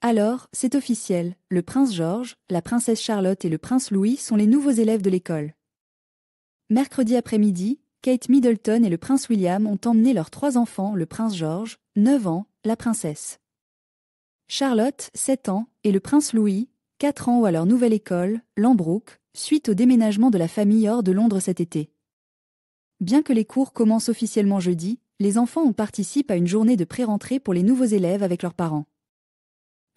Alors, c'est officiel, le prince George, la princesse Charlotte et le prince Louis sont les nouveaux élèves de l'école. Mercredi après-midi, Kate Middleton et le prince William ont emmené leurs 3 enfants, le prince George, 9 ans, la princesse Charlotte, 7 ans, et le prince Louis, 4 ans à leur nouvelle école, Lambrook, suite au déménagement de la famille hors de Londres cet été. Bien que les cours commencent officiellement jeudi, les enfants participent à une journée de pré-rentrée pour les nouveaux élèves avec leurs parents.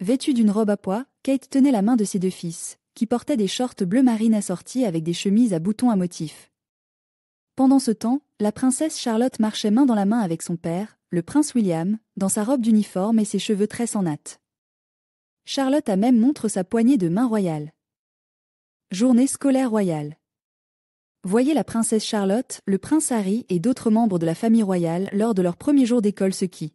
Vêtue d'une robe à pois, Kate tenait la main de ses 2 fils, qui portaient des shorts bleu marine assortis avec des chemises à boutons à motifs. Pendant ce temps, la princesse Charlotte marchait main dans la main avec son père, le prince William, dans sa robe d'uniforme et ses cheveux tresses en natte. Charlotte a même montré sa poignée de main royale. Journée scolaire royale. Voyez la princesse Charlotte, le prince Harry et d'autres membres de la famille royale lors de leur premier jour d'école, ce qui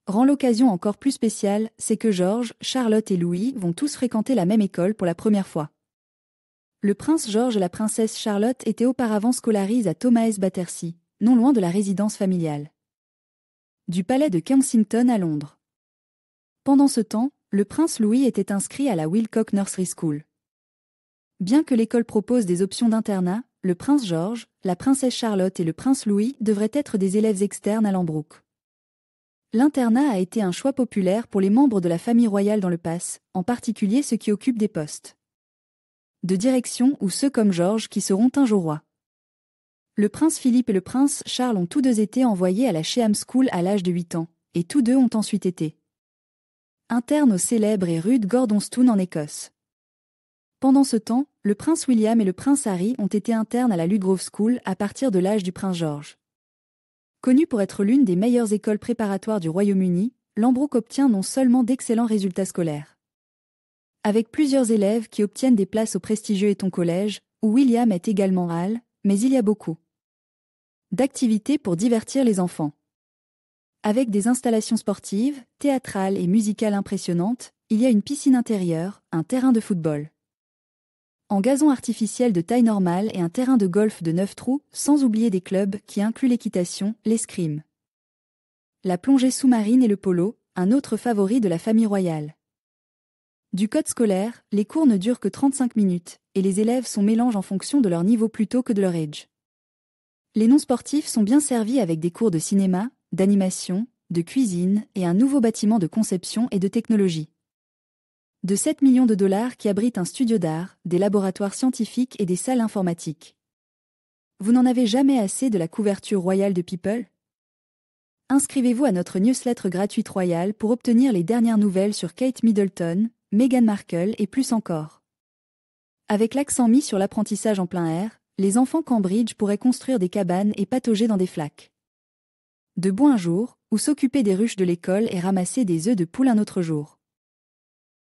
rend l'occasion encore plus spéciale, c'est que George, Charlotte et Louis vont tous fréquenter la même école pour la première fois. Le prince George et la princesse Charlotte étaient auparavant scolarisés à Thomas Battersea, non loin de la résidence familiale du palais de Kensington à Londres. Pendant ce temps, le prince Louis était inscrit à la Wilcock Nursery School. Bien que l'école propose des options d'internat, le prince George, la princesse Charlotte et le prince Louis devraient être des élèves externes à Lambrook. L'internat a été un choix populaire pour les membres de la famille royale dans le passé, en particulier ceux qui occupent des postes de direction ou ceux comme George qui seront un jour rois. Le prince Philippe et le prince Charles ont tous deux été envoyés à la Sheham School à l'âge de 8 ans, et tous deux ont ensuite été internes au célèbre et rude Gordonstoun en Écosse. Pendant ce temps, le prince William et le prince Harry ont été internes à la Ludgrove School à partir de l'âge du prince George. Connue pour être l'une des meilleures écoles préparatoires du Royaume-Uni, Lambrook obtient non seulement d'excellents résultats scolaires, avec plusieurs élèves qui obtiennent des places au prestigieux Eton College, où William est également Hall, mais il y a beaucoup d'activités pour divertir les enfants. Avec des installations sportives, théâtrales et musicales impressionnantes, il y a une piscine intérieure, un terrain de football en gazon artificiel de taille normale et un terrain de golf de 9 trous, sans oublier des clubs qui incluent l'équitation, l'escrime, la plongée sous-marine et le polo, un autre favori de la famille royale. Du code scolaire, les cours ne durent que 35 minutes, et les élèves sont mélangés en fonction de leur niveau plutôt que de leur âge. Les non-sportifs sont bien servis avec des cours de cinéma, d'animation, de cuisine et un nouveau bâtiment de conception et de technologie de 7 millions de dollars qui abrite un studio d'art, des laboratoires scientifiques et des salles informatiques. Vous n'en avez jamais assez de la couverture royale de People? Inscrivez-vous à notre newsletter gratuite royale pour obtenir les dernières nouvelles sur Kate Middleton, Meghan Markle et plus encore. Avec l'accent mis sur l'apprentissage en plein air, les enfants Cambridge pourraient construire des cabanes et patauger dans des flaques de bois un jour, ou s'occuper des ruches de l'école et ramasser des œufs de poule un autre jour.